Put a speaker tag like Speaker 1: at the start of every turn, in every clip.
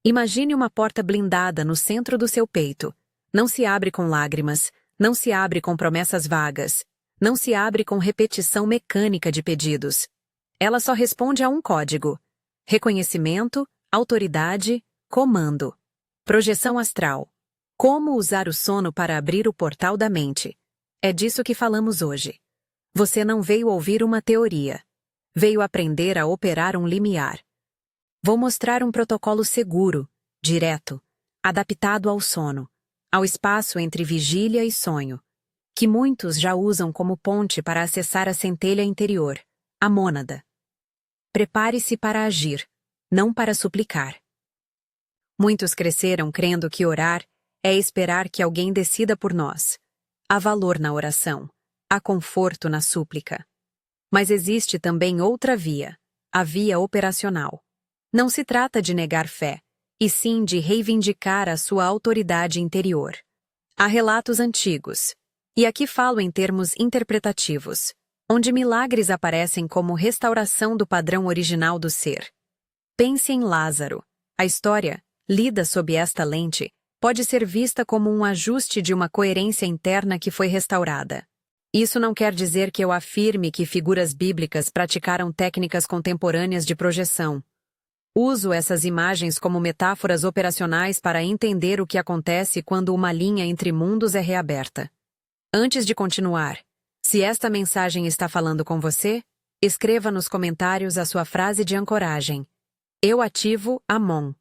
Speaker 1: Imagine uma porta blindada no centro do seu peito. Não se abre com lágrimas, não se abre com promessas vagas, não se abre com repetição mecânica de pedidos. Ela só responde a um código: reconhecimento, autoridade, comando. Projeção astral. Como usar o sono para abrir o portal da mente. É disso que falamos hoje. Você não veio ouvir uma teoria. Veio aprender a operar um limiar. Vou mostrar um protocolo seguro, direto, adaptado ao sono, ao espaço entre vigília e sonho, que muitos já usam como ponte para acessar a centelha interior, a mônada. Prepare-se para agir, não para suplicar. Muitos cresceram crendo que orar é esperar que alguém decida por nós. Há valor na oração, há conforto na súplica. Mas existe também outra via, a via operacional. Não se trata de negar fé, e sim de reivindicar a sua autoridade interior. Há relatos antigos, e aqui falo em termos interpretativos, onde milagres aparecem como restauração do padrão original do ser. Pense em Lázaro. A história, lida sob esta lente, pode ser vista como um ajuste de uma coerência interna que foi restaurada. Isso não quer dizer que eu afirme que figuras bíblicas praticaram técnicas contemporâneas de projeção. Uso essas imagens como metáforas operacionais para entender o que acontece quando uma linha entre mundos é reaberta. Antes de continuar, se esta mensagem está falando com você, escreva nos comentários a sua frase de ancoragem. Eu ativo Amon,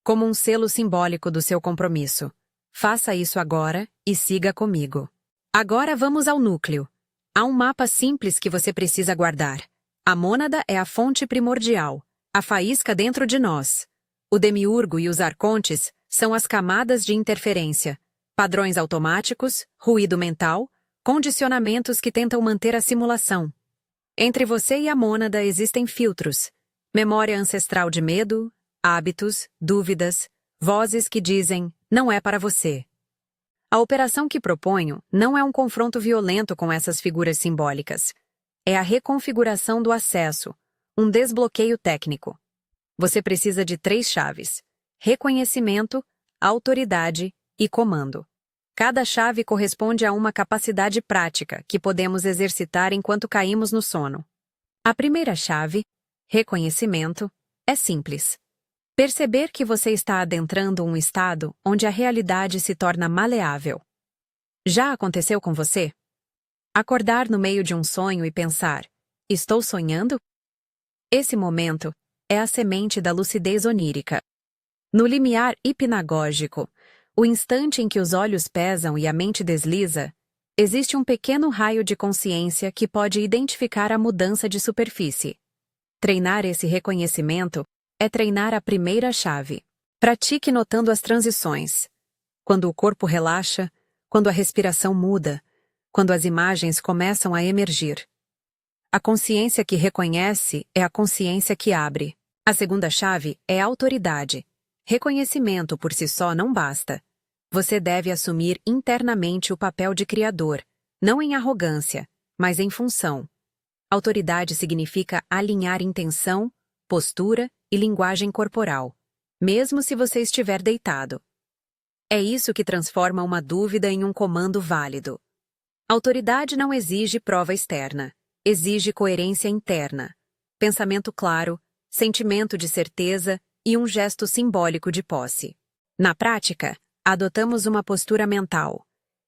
Speaker 1: como um selo simbólico do seu compromisso. Faça isso agora e siga comigo. Agora vamos ao núcleo. Há um mapa simples que você precisa guardar. A mônada é a fonte primordial, a faísca dentro de nós. O demiurgo e os arcontes são as camadas de interferência, padrões automáticos, ruído mental, condicionamentos que tentam manter a simulação. Entre você e a mônada existem filtros, memória ancestral de medo, hábitos, dúvidas, vozes que dizem, não é para você. A operação que proponho não é um confronto violento com essas figuras simbólicas. É a reconfiguração do acesso, um desbloqueio técnico. Você precisa de 3 chaves: reconhecimento, autoridade e comando. Cada chave corresponde a uma capacidade prática que podemos exercitar enquanto caímos no sono. A primeira chave, reconhecimento, é simples. Perceber que você está adentrando um estado onde a realidade se torna maleável. Já aconteceu com você? Acordar no meio de um sonho e pensar, estou sonhando? Esse momento é a semente da lucidez onírica. No limiar hipnagógico, o instante em que os olhos pesam e a mente desliza, existe um pequeno raio de consciência que pode identificar a mudança de superfície. Treinar esse reconhecimento é treinar a primeira chave. Pratique notando as transições. Quando o corpo relaxa, quando a respiração muda, quando as imagens começam a emergir. A consciência que reconhece é a consciência que abre. A segunda chave é autoridade. Reconhecimento por si só não basta. Você deve assumir internamente o papel de criador, não em arrogância, mas em função. Autoridade significa alinhar intenção, postura e linguagem corporal, mesmo se você estiver deitado. É isso que transforma uma dúvida em um comando válido. Autoridade não exige prova externa. Exige coerência interna, pensamento claro, sentimento de certeza e um gesto simbólico de posse. Na prática, adotamos uma postura mental.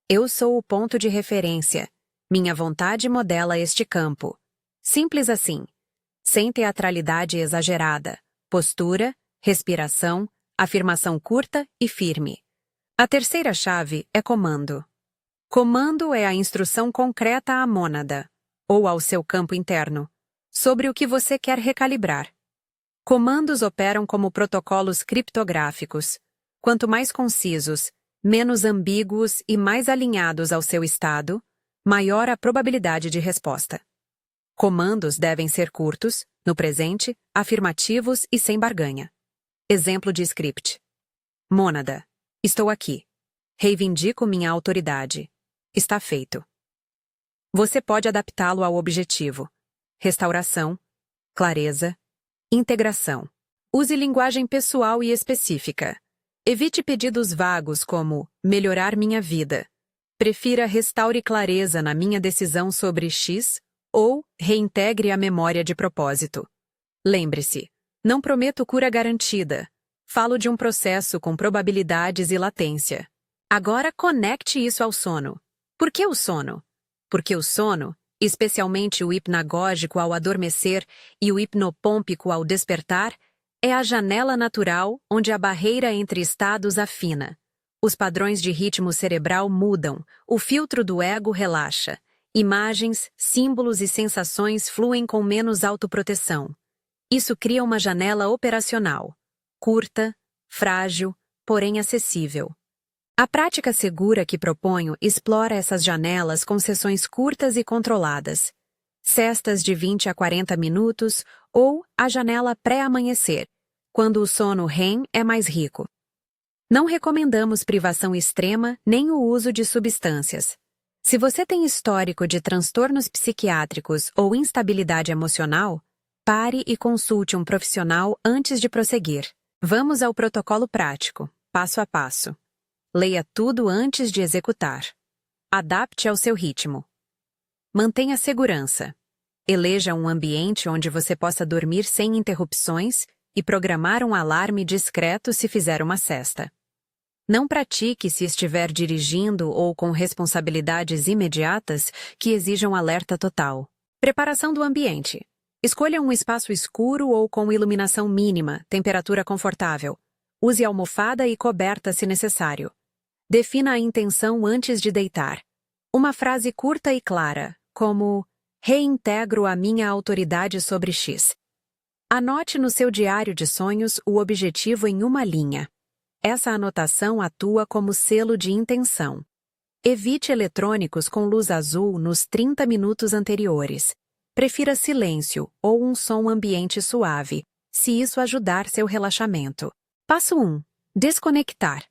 Speaker 1: Eu sou o ponto de referência. Minha vontade modela este campo. Simples assim. Sem teatralidade exagerada. Postura, respiração, afirmação curta e firme. A terceira chave é comando. Comando é a instrução concreta à mônada, ou ao seu campo interno, sobre o que você quer recalibrar. Comandos operam como protocolos criptográficos. Quanto mais concisos, menos ambíguos e mais alinhados ao seu estado, maior a probabilidade de resposta. Comandos devem ser curtos, no presente, afirmativos e sem barganha. Exemplo de script. Mônada. Estou aqui. Reivindico minha autoridade. Está feito. Você pode adaptá-lo ao objetivo. Restauração, clareza, integração. Use linguagem pessoal e específica. Evite pedidos vagos como melhorar minha vida. Prefira restaure clareza na minha decisão sobre X ou reintegre a memória de propósito. Lembre-se, não prometo cura garantida. Falo de um processo com probabilidades e latência. Agora conecte isso ao sono. Por que o sono? Porque o sono, especialmente o hipnagógico ao adormecer e o hipnopômpico ao despertar, é a janela natural onde a barreira entre estados afina. Os padrões de ritmo cerebral mudam, o filtro do ego relaxa. Imagens, símbolos e sensações fluem com menos autoproteção. Isso cria uma janela operacional, curta, frágil, porém acessível. A prática segura que proponho explora essas janelas com sessões curtas e controladas, cestas de 20 a 40 minutos ou a janela pré-amanhecer, quando o sono REM é mais rico. Não recomendamos privação extrema nem o uso de substâncias. Se você tem histórico de transtornos psiquiátricos ou instabilidade emocional, pare e consulte um profissional antes de prosseguir. Vamos ao protocolo prático, passo a passo. Leia tudo antes de executar. Adapte ao seu ritmo. Mantenha segurança. Eleja um ambiente onde você possa dormir sem interrupções e programar um alarme discreto se fizer uma sesta. Não pratique se estiver dirigindo ou com responsabilidades imediatas que exijam alerta total. Preparação do ambiente. Escolha um espaço escuro ou com iluminação mínima, temperatura confortável. Use almofada e coberta se necessário. Defina a intenção antes de deitar. Uma frase curta e clara, como reintegro a minha autoridade sobre X. Anote no seu diário de sonhos o objetivo em uma linha. Essa anotação atua como selo de intenção. Evite eletrônicos com luz azul nos 30 minutos anteriores. Prefira silêncio ou um som ambiente suave, se isso ajudar seu relaxamento. Passo 1. Desconectar.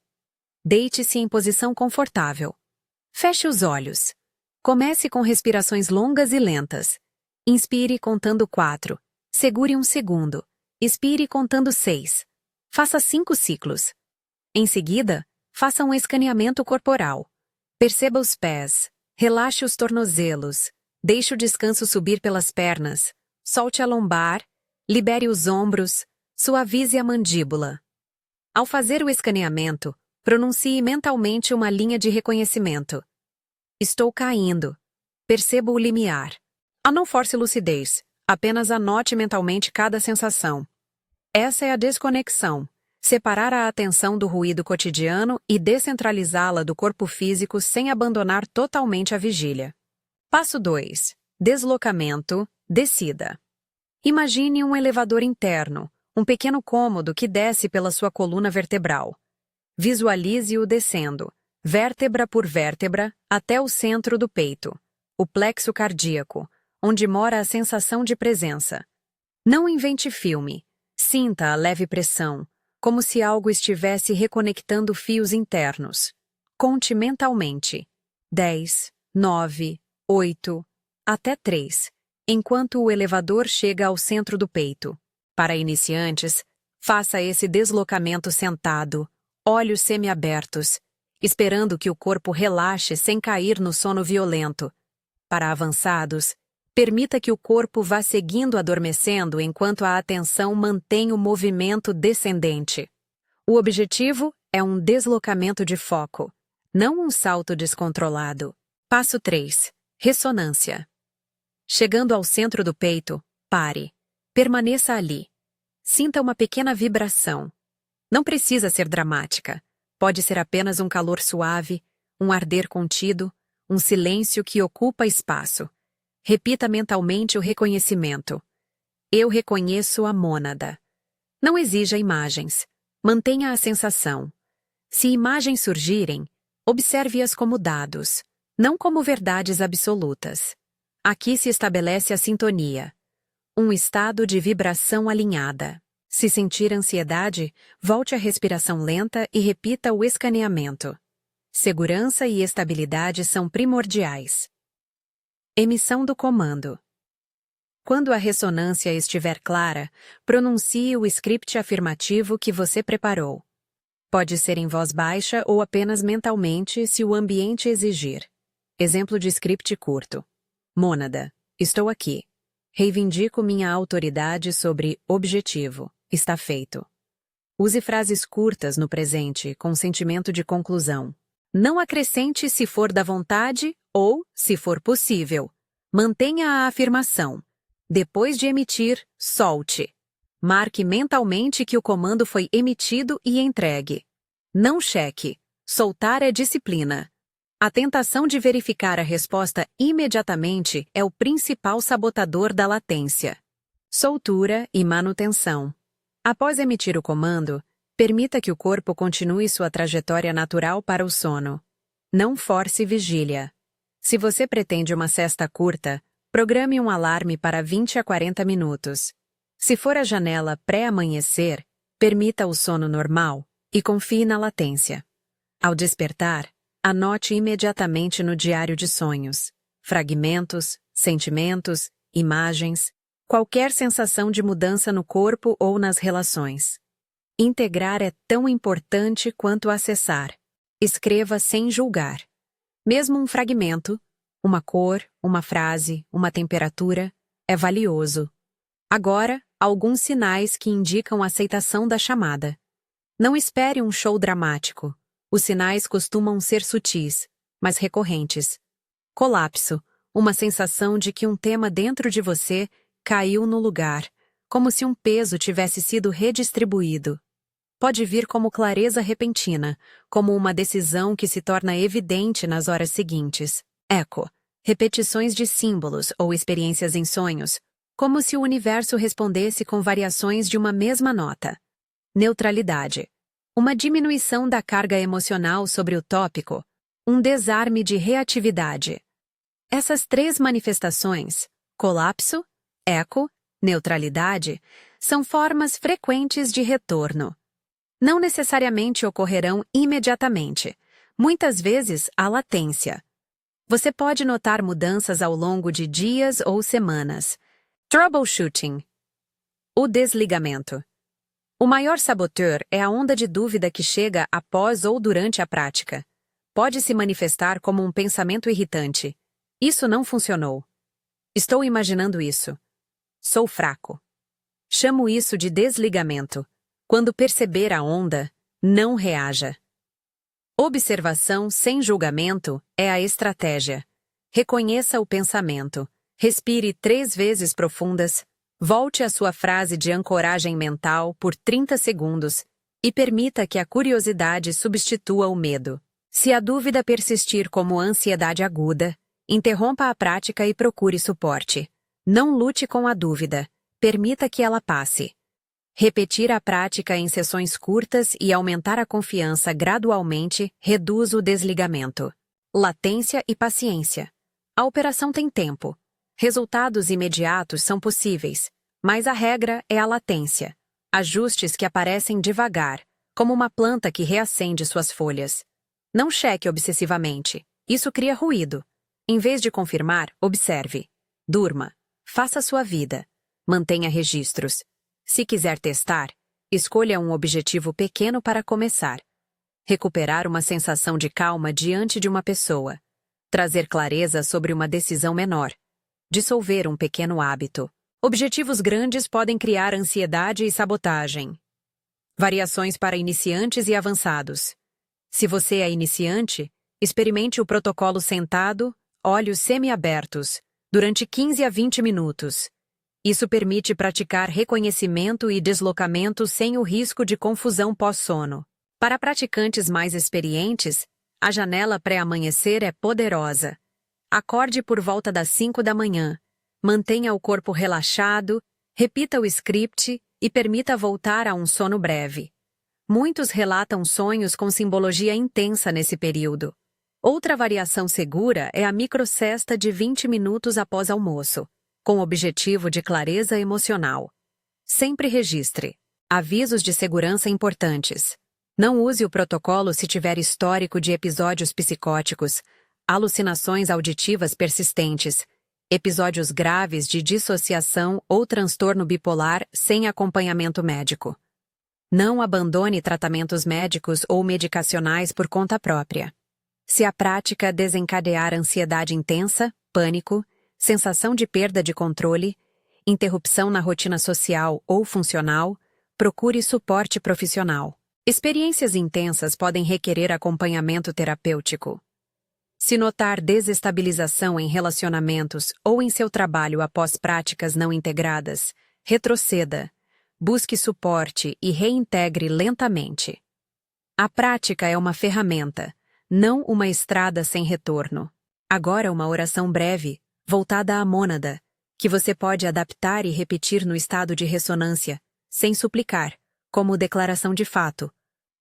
Speaker 1: Deite-se em posição confortável. Feche os olhos. Comece com respirações longas e lentas. Inspire contando 4. Segure um segundo. Expire contando 6. Faça 5 ciclos. Em seguida, faça um escaneamento corporal. Perceba os pés. Relaxe os tornozelos. Deixe o descanso subir pelas pernas. Solte a lombar. Libere os ombros. Suavize a mandíbula. Ao fazer o escaneamento, pronuncie mentalmente uma linha de reconhecimento. Estou caindo. Perceba o limiar. Não force lucidez. Apenas anote mentalmente cada sensação. Essa é a desconexão. Separar a atenção do ruído cotidiano e descentralizá-la do corpo físico sem abandonar totalmente a vigília. Passo 2. Deslocamento, descida. Imagine um elevador interno, um pequeno cômodo que desce pela sua coluna vertebral. Visualize-o descendo, vértebra por vértebra, até o centro do peito, o plexo cardíaco, onde mora a sensação de presença. Não invente filme. Sinta a leve pressão, como se algo estivesse reconectando fios internos. Conte mentalmente. 10, 9, 8, até 3, enquanto o elevador chega ao centro do peito. Para iniciantes, faça esse deslocamento sentado, olhos semiabertos, esperando que o corpo relaxe sem cair no sono violento. Para avançados, permita que o corpo vá seguindo adormecendo enquanto a atenção mantém o movimento descendente. O objetivo é um deslocamento de foco, não um salto descontrolado. Passo 3. Ressonância. Chegando ao centro do peito, pare. Permaneça ali. Sinta uma pequena vibração. Não precisa ser dramática. Pode ser apenas um calor suave, um arder contido, um silêncio que ocupa espaço. Repita mentalmente o reconhecimento. Eu reconheço a mônada. Não exija imagens. Mantenha a sensação. Se imagens surgirem, observe-as como dados, não como verdades absolutas. Aqui se estabelece a sintonia. Um estado de vibração alinhada. Se sentir ansiedade, volte à respiração lenta e repita o escaneamento. Segurança e estabilidade são primordiais. Emissão do comando. Quando a ressonância estiver clara, pronuncie o script afirmativo que você preparou. Pode ser em voz baixa ou apenas mentalmente, se o ambiente exigir. Exemplo de script curto. Mônada, estou aqui. Reivindico minha autoridade sobre objetivo. Está feito. Use frases curtas no presente, com sentimento de conclusão. Não acrescente se for da vontade ou se for possível. Mantenha a afirmação. Depois de emitir, solte. Marque mentalmente que o comando foi emitido e entregue. Não cheque. Soltar é disciplina. A tentação de verificar a resposta imediatamente é o principal sabotador da latência. Soltura e manutenção. Após emitir o comando, permita que o corpo continue sua trajetória natural para o sono. Não force vigília. Se você pretende uma sesta curta, programe um alarme para 20 a 40 minutos. Se for a janela pré-amanhecer, permita o sono normal e confie na latência. Ao despertar, anote imediatamente no diário de sonhos, fragmentos, sentimentos, imagens, qualquer sensação de mudança no corpo ou nas relações. Integrar é tão importante quanto acessar. Escreva sem julgar. Mesmo um fragmento, uma cor, uma frase, uma temperatura, é valioso. Agora, alguns sinais que indicam a aceitação da chamada. Não espere um show dramático. Os sinais costumam ser sutis, mas recorrentes. Colapso, uma sensação de que um tema dentro de você caiu no lugar, como se um peso tivesse sido redistribuído. Pode vir como clareza repentina, como uma decisão que se torna evidente nas horas seguintes. Eco, repetições de símbolos ou experiências em sonhos, como se o universo respondesse com variações de uma mesma nota. Neutralidade. Uma diminuição da carga emocional sobre o tópico, um desarme de reatividade. Essas três manifestações, colapso, eco, neutralidade, são formas frequentes de retorno. Não necessariamente ocorrerão imediatamente. Muitas vezes há latência. Você pode notar mudanças ao longo de dias ou semanas. Troubleshooting. O desligamento. O maior saboteur é a onda de dúvida que chega após ou durante a prática. Pode se manifestar como um pensamento irritante. Isso não funcionou. Estou imaginando isso. Sou fraco. Chamo isso de desligamento. Quando perceber a onda, não reaja. Observação sem julgamento é a estratégia. Reconheça o pensamento. Respire 3 vezes profundas. Volte à sua frase de ancoragem mental por 30 segundos e permita que a curiosidade substitua o medo. Se a dúvida persistir como ansiedade aguda, interrompa a prática e procure suporte. Não lute com a dúvida. Permita que ela passe. Repetir a prática em sessões curtas e aumentar a confiança gradualmente reduz o desligamento. Latência e paciência. A operação tem tempo. Resultados imediatos são possíveis, mas a regra é a latência. Ajustes que aparecem devagar, como uma planta que reacende suas folhas. Não cheque obsessivamente. Isso cria ruído. Em vez de confirmar, observe. Durma. Faça sua vida. Mantenha registros. Se quiser testar, escolha um objetivo pequeno para começar. Recuperar uma sensação de calma diante de uma pessoa. Trazer clareza sobre uma decisão menor. Dissolver um pequeno hábito. Objetivos grandes podem criar ansiedade e sabotagem. Variações para iniciantes e avançados. Se você é iniciante, experimente o protocolo sentado, olhos semi-abertos, durante 15 a 20 minutos. Isso permite praticar reconhecimento e deslocamento sem o risco de confusão pós-sono. Para praticantes mais experientes, a janela pré-amanhecer é poderosa. Acorde por volta das 5 da manhã. Mantenha o corpo relaxado, repita o script e permita voltar a um sono breve. Muitos relatam sonhos com simbologia intensa nesse período. Outra variação segura é a microcesta de 20 minutos após almoço, com objetivo de clareza emocional. Sempre registre. Avisos de segurança importantes. Não use o protocolo se tiver histórico de episódios psicóticos, alucinações auditivas persistentes, Episódios graves de dissociação ou transtorno bipolar sem acompanhamento médico. Não abandone tratamentos médicos ou medicacionais por conta própria. Se a prática desencadear ansiedade intensa, pânico, sensação de perda de controle, interrupção na rotina social ou funcional, procure suporte profissional. Experiências intensas podem requerer acompanhamento terapêutico. Se notar desestabilização em relacionamentos ou em seu trabalho após práticas não integradas, retroceda, busque suporte e reintegre lentamente. A prática é uma ferramenta, não uma estrada sem retorno. Agora uma oração breve, voltada à mônada, que você pode adaptar e repetir no estado de ressonância, sem suplicar, como declaração de fato.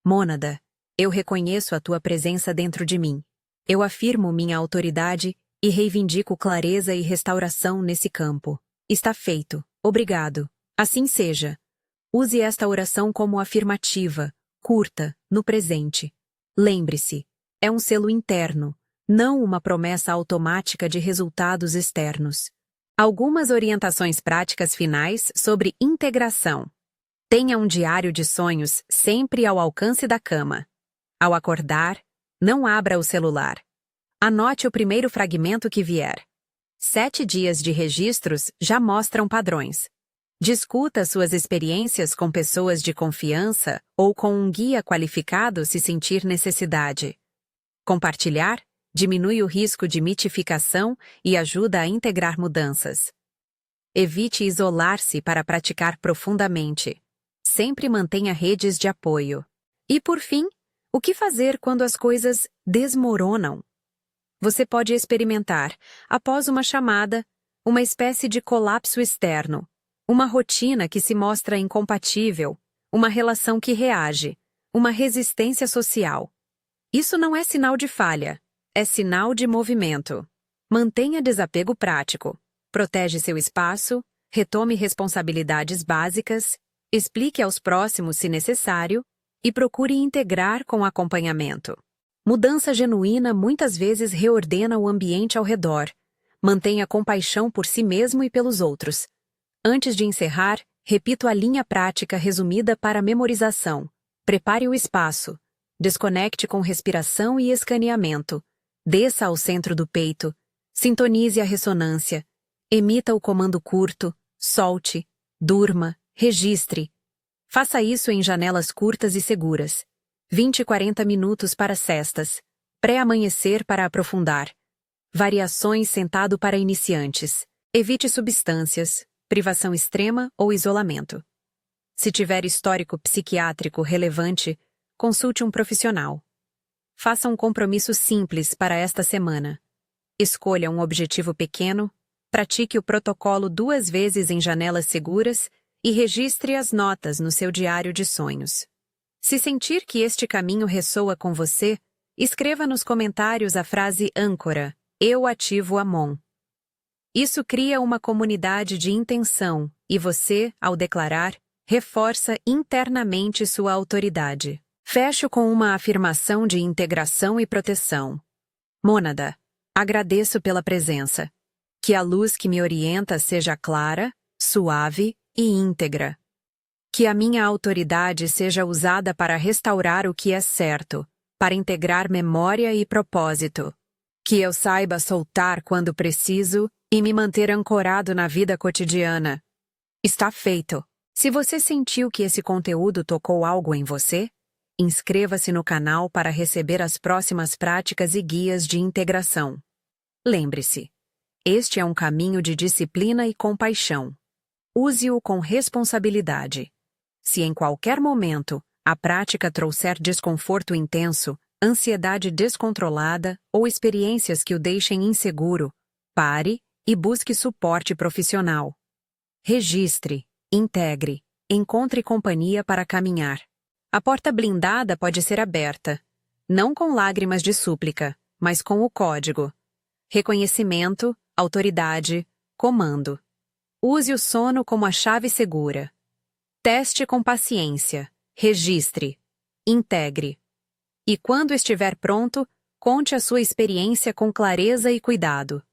Speaker 1: Mônada, eu reconheço a tua presença dentro de mim. Eu afirmo minha autoridade e reivindico clareza e restauração nesse campo. Está feito. Obrigado. Assim seja. Use esta oração como afirmativa, curta, no presente. Lembre-se, é um selo interno, não uma promessa automática de resultados externos. Algumas orientações práticas finais sobre integração. Tenha um diário de sonhos sempre ao alcance da cama. Ao acordar, não abra o celular. Anote o primeiro fragmento que vier. 7 dias de registros já mostram padrões. Discuta suas experiências com pessoas de confiança ou com um guia qualificado se sentir necessidade. Compartilhar diminui o risco de mitificação e ajuda a integrar mudanças. Evite isolar-se para praticar profundamente. Sempre mantenha redes de apoio. E por fim, o que fazer quando as coisas desmoronam? Você pode experimentar, após uma chamada, uma espécie de colapso externo, uma rotina que se mostra incompatível, uma relação que reage, uma resistência social. Isso não é sinal de falha, é sinal de movimento. Mantenha desapego prático, protege seu espaço, retome responsabilidades básicas, explique aos próximos se necessário, e procure integrar com acompanhamento. Mudança genuína muitas vezes reordena o ambiente ao redor. Mantenha compaixão por si mesmo e pelos outros. Antes de encerrar, repito a linha prática resumida para memorização. Prepare o espaço. Desconecte com respiração e escaneamento. Desça ao centro do peito. Sintonize a ressonância. Emita o comando curto. Solte. Durma. Registre. Faça isso em janelas curtas e seguras. 20 e 40 minutos para cestas. Pré-amanhecer para aprofundar. Variações sentado para iniciantes. Evite substâncias, privação extrema ou isolamento. Se tiver histórico psiquiátrico relevante, consulte um profissional. Faça um compromisso simples para esta semana. Escolha um objetivo pequeno, pratique o protocolo 2 vezes em janelas seguras e registre as notas no seu diário de sonhos. Se sentir que este caminho ressoa com você, escreva nos comentários a frase âncora, eu ativo Amon. Isso cria uma comunidade de intenção e você, ao declarar, reforça internamente sua autoridade. Fecho com uma afirmação de integração e proteção. Mônada, agradeço pela presença. Que a luz que me orienta seja clara, suave e íntegra. Que a minha autoridade seja usada para restaurar o que é certo, para integrar memória e propósito. Que eu saiba soltar quando preciso e me manter ancorado na vida cotidiana. Está feito. Se você sentiu que esse conteúdo tocou algo em você, inscreva-se no canal para receber as próximas práticas e guias de integração. Lembre-se, este é um caminho de disciplina e compaixão. Use-o com responsabilidade. Se em qualquer momento a prática trouxer desconforto intenso, ansiedade descontrolada ou experiências que o deixem inseguro, pare e busque suporte profissional. Registre, integre, encontre companhia para caminhar. A porta blindada pode ser aberta, não com lágrimas de súplica, mas com o código. Reconhecimento, autoridade, comando. Use o sono como a chave segura. Teste com paciência. Registre. Integre. E quando estiver pronto, conte a sua experiência com clareza e cuidado.